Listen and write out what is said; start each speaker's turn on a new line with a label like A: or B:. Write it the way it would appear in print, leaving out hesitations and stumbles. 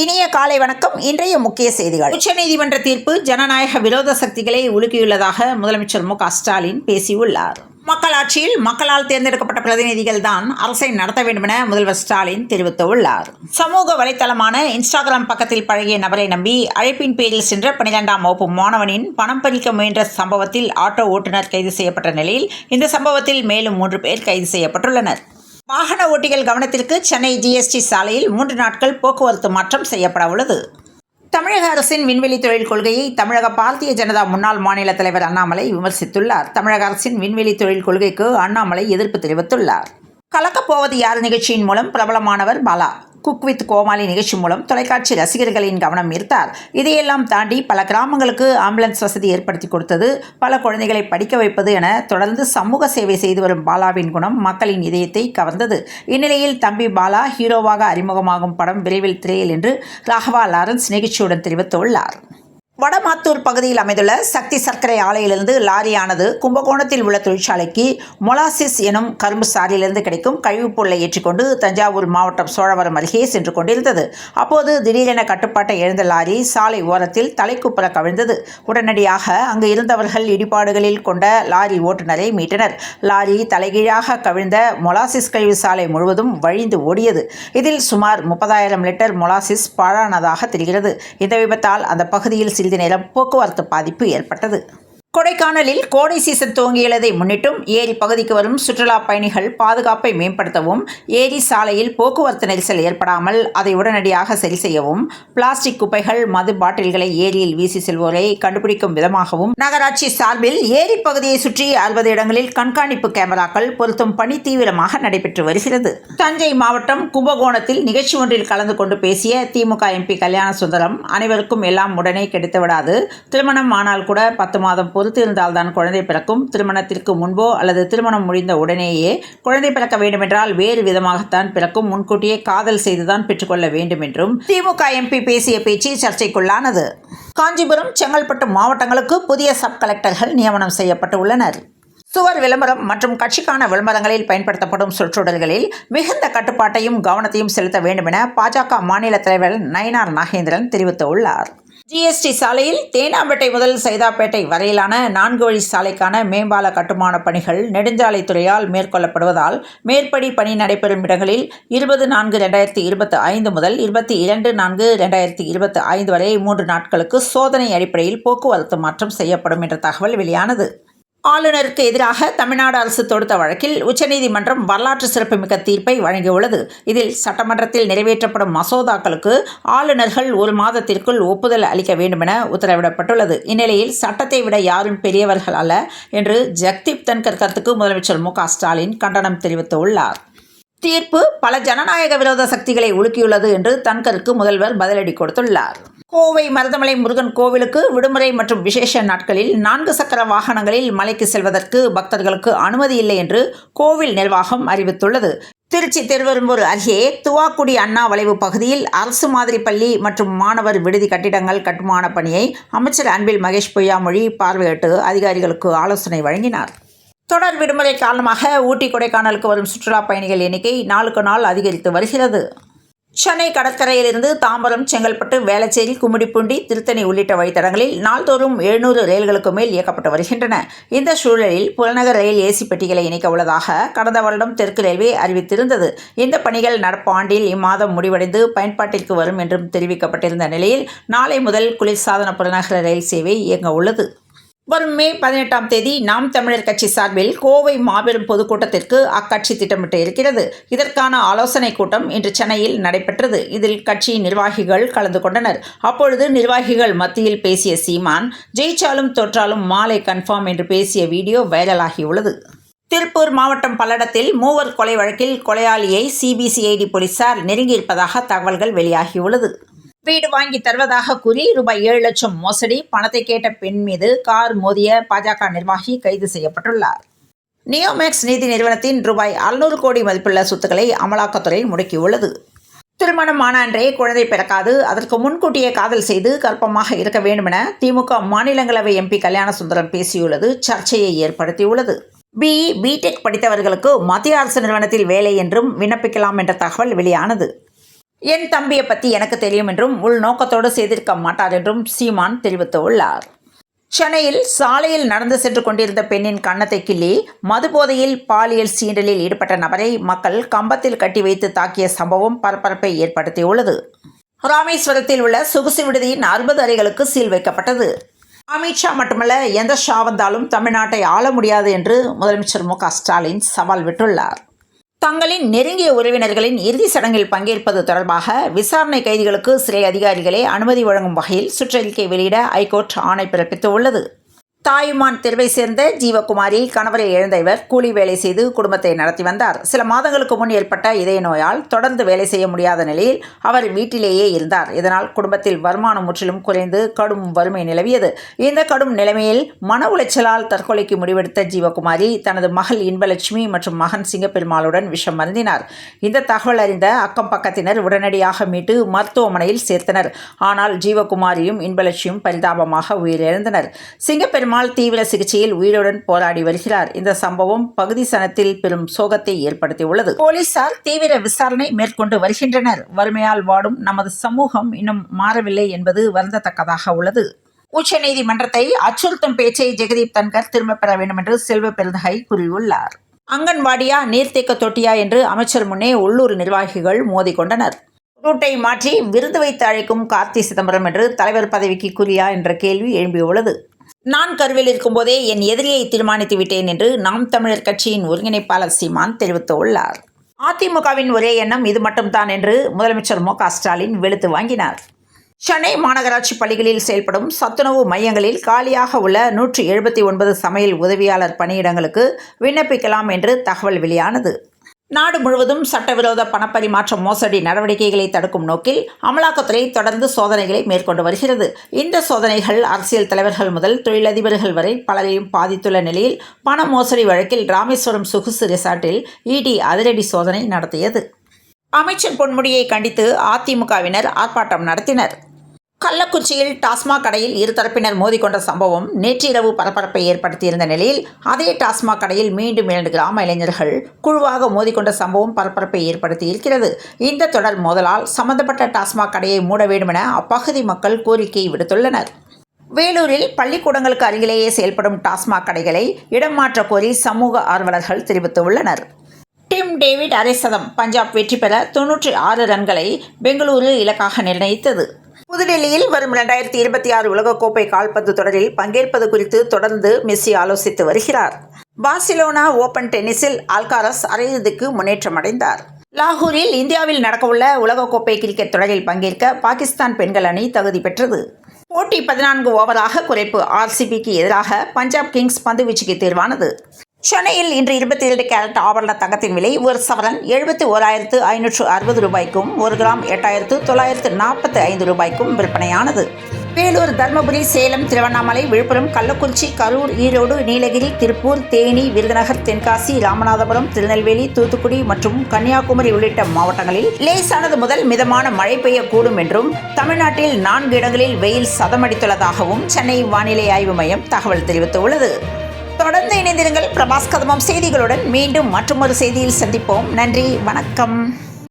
A: இனிய காலை வணக்கம். இன்றைய முக்கிய செய்திகள். உச்சநீதிமன்ற தீர்ப்பு ஜனநாயக விரோத சக்திகளை உலுக்கியுள்ளதாக முதலமைச்சர் மு.க.ஸ்டாலின் பேசியுள்ளார். மக்களாட்சியில் மக்களால் தேர்ந்தெடுக்கப்பட்ட பிரதிநிதிகள் தான் அரசை நடத்த வேண்டும் என முதல்வர் ஸ்டாலின் தெரிவித்துள்ளார். சமூக வலைதளமான இன்ஸ்டாகிராம் பக்கத்தில் பழகிய நபரை நம்பி அழைப்பின் பேரில் சென்ற 12ஆம் வகுப்பு மாணவனின் பணம் பறிக்க முயன்ற சம்பவத்தில் ஆட்டோ ஓட்டுநர் கைது செய்யப்பட்ட நிலையில் இந்த சம்பவத்தில் மேலும் 3 பேர் கைது செய்யப்பட்டுள்ளனர். வாகன ஓட்டிகள் கவனத்திற்கு சென்னை ஜிஎஸ்டி சாலையில் 3 நாட்கள் போக்குவரத்து மாற்றம் செய்யப்பட உள்ளது. தமிழக அரசின் விண்வெளி தொழில் கொள்கையை தமிழக பாரதிய ஜனதா முன்னாள் மாநில தலைவர் அண்ணாமலை விமர்சித்துள்ளார். தமிழக அரசின் விண்வெளி தொழில் கொள்கைக்கு அண்ணாமலை எதிர்ப்பு தெரிவித்துள்ளார். கலக்கப்போவது யார் நிகழ்ச்சியின் மூலம் பிரபலமானவர் பாலா. குக் வித் கோமாளி நிகழ்ச்சி மூலம் தொலைக்காட்சி ரசிகர்களின் கவனம் ஈர்த்தார். இதையெல்லாம் தாண்டி பல கிராமங்களுக்கு ஆம்புலன்ஸ் வசதி ஏற்படுத்தி கொடுத்தது, பல குழந்தைகளை படிக்க வைப்பது என தொடர்ந்து சமூக சேவை செய்து வரும் பாலாவின் குணம் மக்களின் இதயத்தை கவர்ந்தது. இந்நிலையில் தம்பி பாலா ஹீரோவாக அறிமுகமாகும் படம் விரைவில் திரையில் என்று ராகவா லாரன்ஸ் நிகழ்ச்சியுடன் தெரிவித்துள்ளார். வடமாத்தூர் பகுதியில் அமைந்துள்ள சக்தி சர்க்கரை ஆலையிலிருந்து லாரியானது கும்பகோணத்தில் உள்ள தொழிற்சாலைக்கு மொலாசிஸ் எனும் கரும்பு சாறிலிருந்து கிடைக்கும் கழிவுப் பொருளை ஏற்றிக்கொண்டு தஞ்சாவூர் மாவட்டம் சோழவரம் அருகே சென்று கொண்டிருந்தது. அப்போது திடீரென கட்டுப்பாட்டை இழந்த லாரி சாலை ஓரத்தில் தலைக்குப்புற கவிழ்ந்தது. உடனடியாக அங்கு இருந்தவர்கள் இடிபாடுகளில் கொண்ட லாரி ஓட்டுநரை மீட்டனர். லாரி தலைகீழாக கவிழ்ந்த மொலாசிஸ் கழிவு சாலை முழுவதும் வழிந்து ஓடியது. இதில் சுமார் 30,000 லிட்டர் மொலாசிஸ் பாழானதாக தெரிகிறது. இந்த விபத்தால் அந்த பகுதியில் சிறிது நேரம் போக்குவரத்து பாதிப்பு ஏற்பட்டது. கொடைக்கானலில் கோடை சீசன் துவங்கியுள்ளதை முன்னிட்டும் ஏரி பகுதிக்கு வரும் சுற்றுலா பயணிகள் பாதுகாப்பை மேம்படுத்தவும், ஏரி சாலையில் போக்குவரத்து நெரிசல் ஏற்படாமல் அதை உடனடியாக சரி செய்யவும், பிளாஸ்டிக் குப்பைகள் மது பாட்டில்களை ஏரியில் வீசி செல்வோரை கண்டுபிடிக்கும் விதமாகவும் நகராட்சி சார்பில் ஏரி பகுதியை சுற்றி 60 இடங்களில் கண்காணிப்பு கேமராக்கள் பொருத்தும் பணி தீவிரமாக நடைபெற்று வருகிறது. தஞ்சை மாவட்டம் கும்பகோணத்தில் நிகழ்ச்சி ஒன்றில் கலந்து கொண்டு பேசிய திமுக எம்பி கல்யாண சுந்தரம், அனைவருக்கும் எல்லாம் உடனே கிடைத்துவிடாது, திருமணம் ஆனால் கூட 10 மாதம் பொறுத்து இருந்தால்தான் குழந்தை பிறக்கும். திருமணத்திற்கு முன்போ அல்லது திருமணம் முடிந்த உடனேயே குழந்தை பிறக்க வேண்டுமென்றால் வேறு விதமாகத்தான் பிறக்கும். முன்கூட்டியே காதல் செய்துதான் பெற்றுக்கொள்ள வேண்டும் என்றும் திமுக எம்பி பேசிய பேச்சு சர்ச்சைக்குள்ளானது. காஞ்சிபுரம், செங்கல்பட்டு மாவட்டங்களுக்கு புதிய சப் கலெக்டர்கள் நியமனம் செய்யப்பட்டு உள்ளனர். சுவர் விளம்பரம் மற்றும் கட்சிக்கான விளம்பரங்களில் பயன்படுத்தப்படும் சொற்றொடர்களில் மிகுந்த கட்டுப்பாட்டையும் கவனத்தையும் செலுத்த வேண்டும் என பாஜக மாநில தலைவர் நயினார் நாகேந்திரன் தெரிவித்துள்ளார். ஜிஎஸ்டி சாலையில் தேனாம்பேட்டை முதல் சைதாப்பேட்டை வரையிலான 4 வழி சாலைக்கான மேம்பால கட்டுமான பணிகள் நெடுஞ்சாலைத்துறையால் மேற்கொள்ளப்படுவதால் மேற்படி பணி நடைபெறும் இடங்களில் 20/4/2025 முதல் 22/4/2025 வரை 3 நாட்களுக்கு சோதனை அடிப்படையில் போக்குவரத்து மாற்றம் செய்யப்படும் என்ற தகவல் வெளியானது. ஆளுநருக்கு எதிராக தமிழ்நாடு அரசு தொடுத்த வழக்கில் உச்சநீதிமன்றம் வரலாற்று சிறப்புமிக்க தீர்ப்பை வழங்கியுள்ளது. இதில் சட்டமன்றத்தில் நிறைவேற்றப்படும் மசோதாக்களுக்கு ஆளுநர்கள் 1 மாதத்திற்குள் ஒப்புதல் அளிக்க வேண்டும் என உத்தரவிடப்பட்டுள்ளது. இந்நிலையில் சட்டத்தை விட யாரும் பெரியவர்கள் அல்ல என்று ஜெகதீப் தன்கர் கருத்துக்கு முதலமைச்சர் மு.க.ஸ்டாலின் கண்டனம் தெரிவித்துள்ளார். தீர்ப்பு பல ஜனநாயக விரோத சக்திகளை உலுக்கியுள்ளது என்று தன்கருக்கு முதல்வர் பதிலடி கொடுத்துள்ளார். கோவை மருதமலை முருகன் கோவிலுக்கு விடுமுறை மற்றும் விசேஷ நாட்களில் 4 சக்கர வாகனங்களில் மலைக்கு செல்வதற்கு பக்தர்களுக்கு அனுமதி இல்லை என்று கோவில் நிர்வாகம் அறிவித்துள்ளது. திருச்சி திருவெரும்பூர் அருகே துவாக்குடி அண்ணா வளைவு பகுதியில் அரசு மாதிரி பள்ளி மற்றும் மாணவர் விடுதி கட்டிடங்கள் கட்டுமான பணியை அமைச்சர் அன்பில் மகேஷ் பொய்யாமொழி பார்வையிட்டு அதிகாரிகளுக்கு ஆலோசனை வழங்கினார். தொடர் விடுமுறை காரணமாக ஊட்டி கொடைக்கானலுக்கு வரும் சுற்றுலா பயணிகள் எண்ணிக்கை நாளுக்கு நாள் அதிகரித்து வருகிறது. சென்னை கடற்கரையிலிருந்து தாம்பரம், செங்கல்பட்டு, வேளச்சேரி, கும்மிடிப்பூண்டி, திருத்தணி உள்ளிட்ட வழித்தடங்களில் நாள்தோறும் 700 ரயில்களுக்கு மேல் இயக்கப்பட்டு வருகின்றன. இந்த சூழலில் புறநகர் ரயில் ஏசி பெட்டிகளை இணைக்க உள்ளதாக கடந்த வருடம் தெற்கு ரயில்வே அறிவித்திருந்தது. இந்த பணிகள் நடப்பு ஆண்டில் இம்மாதம் முடிவடைந்து பயன்பாட்டிற்கு வரும் என்றும் தெரிவிக்கப்பட்டிருந்த நிலையில் நாளை முதல் குளிர்சாதன புறநகர ரயில் சேவை இயங்க உள்ளது. வரும் மே 18ஆம் தேதி நாம் தமிழர் கட்சி சார்பில் கோவை மாபெரும் பொதுக்கூட்டத்திற்கு அக்கட்சி திட்டமிட்டு இருக்கிறது. இதற்கான ஆலோசனை கூட்டம் இன்று சென்னையில் நடைபெற்றது. இதில் கட்சி நிர்வாகிகள் கலந்து கொண்டனர். அப்பொழுது நிர்வாகிகள் மத்தியில் பேசிய சீமான், ஜெயிச்சாலும் தோற்றாலும் மாலை கன்ஃபார்ம் என்று பேசிய வீடியோ வைரலாகியுள்ளது. திருப்பூர் மாவட்டம் பல்லடத்தில் 3 கொலை வழக்கில் கொலையாளியை சிபிசிஐடி போலீசார் நெருங்கியிருப்பதாக தகவல்கள் வெளியாகியுள்ளது. வீடு வாங்கி தருவதாக கூறி ரூபாய் 7 லட்சம் மோசடி, பணத்தை கேட்ட பெண் மீது கார் மோதிய பாஜக நிர்வாகி கைது செய்யப்பட்டுள்ளார். நியோமேக்ஸ் நிதி நிறுவனத்தின் ரூபாய் 600 கோடி மதிப்புள்ள சொத்துக்களை அமலாக்கத்துறை முடக்கியுள்ளது. திருமணம் ஆன அன்றே குழந்தை பிறக்காது, அதற்கு முன்கூட்டியே காதல் செய்து கர்ப்பமாக இருக்க வேண்டும் என திமுக மாநிலங்களவை எம்பி கல்யாண சுந்தரம் பேசியுள்ளது சர்ச்சையை ஏற்படுத்தியுள்ளது. பிஇ, பிடெக் படித்தவர்களுக்கு மத்திய அரசு நிறுவனத்தில் வேலை என்றும் விண்ணப்பிக்கலாம் என்ற தகவல் வெளியானது. என் தம்பியை பற்றி எனக்கு தெரியும் என்றும் உள்நோக்கத்தோடு செய்திருக்க மாட்டார் என்றும் சீமான் தெரிவித்துள்ளார். சென்னையில் சாலையில் நடந்து சென்று கொண்டிருந்த பெண்ணின் கன்னத்தை கிள்ளி மதுபோதையில் பாலியல் சீண்டலில் ஈடுபட்ட நபரை மக்கள் கம்பத்தில் கட்டி வைத்து தாக்கிய சம்பவம் பரபரப்பை ஏற்படுத்தியுள்ளது. ராமேஸ்வரத்தில் உள்ள சொகுசு விடுதியின் 60 அறைகளுக்கு சீல் வைக்கப்பட்டது. அமித்ஷா மட்டுமல்ல, எந்த ஷா வந்தாலும் தமிழ்நாட்டை ஆள முடியாது என்று முதலமைச்சர் மு.க. ஸ்டாலின் சவால் விட்டுள்ளார். தங்களின் நெருங்கிய உறவினர்களின் இறுதி சடங்கில் பங்கேற்பது தொடர்பாக விசாரணை கைதிகளுக்கு சிறை அதிகாரிகளே அனுமதி வழங்கும் வகையில் சுற்றறிக்கை வெளியிட ஐகோர்ட் ஆணை பிறப்பித்துள்ளது. தாயுமான் தெருவை சேர்ந்த ஜீவகுமாரி கணவரை இழந்த இவர் கூலி வேலை செய்து குடும்பத்தை நடத்தி வந்தார். சில மாதங்களுக்கு முன் ஏற்பட்ட இதய நோயால் தொடர்ந்து வேலை செய்ய முடியாத நிலையில் அவர் வீட்டிலேயே இருந்தார். இதனால் குடும்பத்தில் வருமானம் முற்றிலும் குறைந்து கடும் வறுமை நிலவியது. இந்த கடும் நிலைமையில் மன உளைச்சலால் தற்கொலைக்கு முடிவெடுத்த ஜீவகுமாரி தனது மகள் இன்பலட்சுமி மற்றும் மகன் சிங்கப்பெருமாளுடன் விஷம் அருந்தினார். இந்த தகவல் அறிந்த அக்கம் பக்கத்தினர் உடனடியாக மீட்டு மருத்துவமனையில் சேர்த்தனர். ஆனால் ஜீவகுமாரியும் இன்பலட்சுமியும் பரிதாபமாக உயிரிழந்தனர். சிங்கப்பெருமாள் தீவிர சிகிச்சையில் உயிருடன் போராடி வருகிறார். இந்த சம்பவம் பகுதி சனத்தில் பெரும் சோகத்தை ஏற்படுத்தியுள்ளது. போலீசார் தீவிர விசாரணை மேற்கொண்டு வருகின்றனர். வறுமையால் வாடும் நமது சமூகம் இன்னும் மாறவில்லை என்பது வருந்தத்தக்கதாக உள்ளது. உச்சநீதிமன்றத்தை அச்சுறுத்தும் பேச்சை ஜெகதீப் தன்கர் திரும்பப் பெற வேண்டும் என்று செல்வ பெருந்தகை கூறியுள்ளார். அங்கன்வாடியா நீர்த்தேக்க தொட்டியா என்று அமைச்சர் முன்னே உள்ளூர் நிர்வாகிகள் மோதிக்கொண்டனர். ரூட்டை மாற்றி விருது வைத்து அழைக்கும் கார்த்தி சிதம்பரம் என்று தலைவர் பதவிக்கு குறியா என்ற கேள்வி எழும்பியுள்ளது. நான் கருவில் இருக்கும்போதே என் எதிரியை தீர்மானித்து விட்டேன் என்று நாம் தமிழர் கட்சியின் ஒருங்கிணைப்பாளர் சீமான் தெரிவித்துள்ளார். அதிமுகவின் ஒரே எண்ணம் இது மட்டும்தான் என்று முதலமைச்சர் மு.க. ஸ்டாலின் வெளுத்து வாங்கினார். சென்னை மாநகராட்சி பள்ளிகளில் செயல்படும் சத்துணவு மையங்களில் காலியாக உள்ள 179 சமையல் உதவியாளர் பணியிடங்களுக்கு விண்ணப்பிக்கலாம் என்று தகவல் வெளியானது. நாடு முழுவதும் சட்டவிரோத பணப்பரிமாற்ற மோசடி நடவடிக்கைகளை தடுக்கும் நோக்கில் அமலாக்கத்துறை தொடர்ந்து சோதனைகளை மேற்கொண்டு வருகிறது. இந்த சோதனைகள் அரசியல் தலைவர்கள் முதல் தொழிலதிபர்கள் வரை பலரையும் பாதித்துள்ள நிலையில் பண மோசடி வழக்கில் ராமேஸ்வரம் சொகுசு ரிசார்ட்டில் இடி அதிரடி சோதனை நடத்தியது. அமைச்சர் பொன்முடியை கண்டித்து அதிமுகவினர் ஆர்ப்பாட்டம் நடத்தினர். கள்ளக்குறிச்சியில் டாஸ்மாக் கடையில் இருதரப்பினர் மோதிக்கொண்ட சம்பவம் நேற்றிரவு பரபரப்பை ஏற்படுத்தியிருந்த நிலையில் அதே டாஸ்மாக் கடையில் மீண்டும் 2 கிராம இளைஞர்கள் குழுவாக மோதிக்கொண்ட சம்பவம் பரபரப்பை ஏற்படுத்தியிருக்கிறது. இந்த தொடர் மோதலால் சம்பந்தப்பட்ட டாஸ்மாக் கடையை மூட வேண்டுமென அப்பகுதி மக்கள் கோரிக்கை விடுத்துள்ளனர். வேலூரில் பள்ளிக்கூடங்களுக்கு அருகிலேயே செயல்படும் டாஸ்மாக் கடைகளை இடம் மாற்ற கோரி சமூக ஆர்வலர்கள் தெரிவித்துள்ளனர். டிம் டேவிட் அரை சதம், பஞ்சாப் வெற்றி பெற 96 ரன்களை பெங்களூரு இலக்காக நிர்ணயித்தது. புதுடெல்லியில் வரும் 2026 உலகக்கோப்பை கால்பந்து தொடரில் பங்கேற்பது குறித்து தொடர்ந்து மெஸ்ஸி ஆலோசித்து வருகிறார். பார்சிலோனா ஓபன் டென்னிஸில் அல்காரஸ் அரையிறுதிக்கு முன்னேற்றம் அடைந்தார். லாகூரில் இந்தியாவில் நடக்கவுள்ள உலகக்கோப்பை கிரிக்கெட் தொடரில் பங்கேற்க பாகிஸ்தான் பெண்கள் அணி தகுதி பெற்றது. போட்டி 14 ஓவராக குறைப்பு. RCBக்கு எதிராக பஞ்சாப் கிங்ஸ் பந்துவீச்சுக்கு தேர்வானது. சென்னையில் இன்று 22 கேரட் ஆபரண தங்கத்தின் விலை ஒரு சவரன் 71,560 ரூபாய்க்கும் 1 கிராம் 8,945 ரூபாய்க்கும் விற்பனையானது. வேலூர், தர்மபுரி, சேலம், திருவண்ணாமலை, விழுப்புரம், கள்ளக்குறிச்சி, கரூர், ஈரோடு, நீலகிரி, திருப்பூர், தேனி, விருதுநகர், தென்காசி, ராமநாதபுரம், திருநெல்வேலி, தூத்துக்குடி மற்றும் கன்னியாகுமரி உள்ளிட்ட மாவட்டங்களில் லேசானது முதல் மிதமான மழை பெய்யக்கூடும் என்றும் தமிழ்நாட்டில் 4 இடங்களில் வெயில் சதமடித்துள்ளதாகவும் சென்னை வானிலை ஆய்வு மையம் தகவல் தெரிவித்துள்ளது. தொடர்ந்து இணைந்திருங்கள் பிரபாஸ் கதம்பம் செய்திகளுடன். மீண்டும் மற்றொரு செய்தியில் சந்திப்போம். நன்றி, வணக்கம்.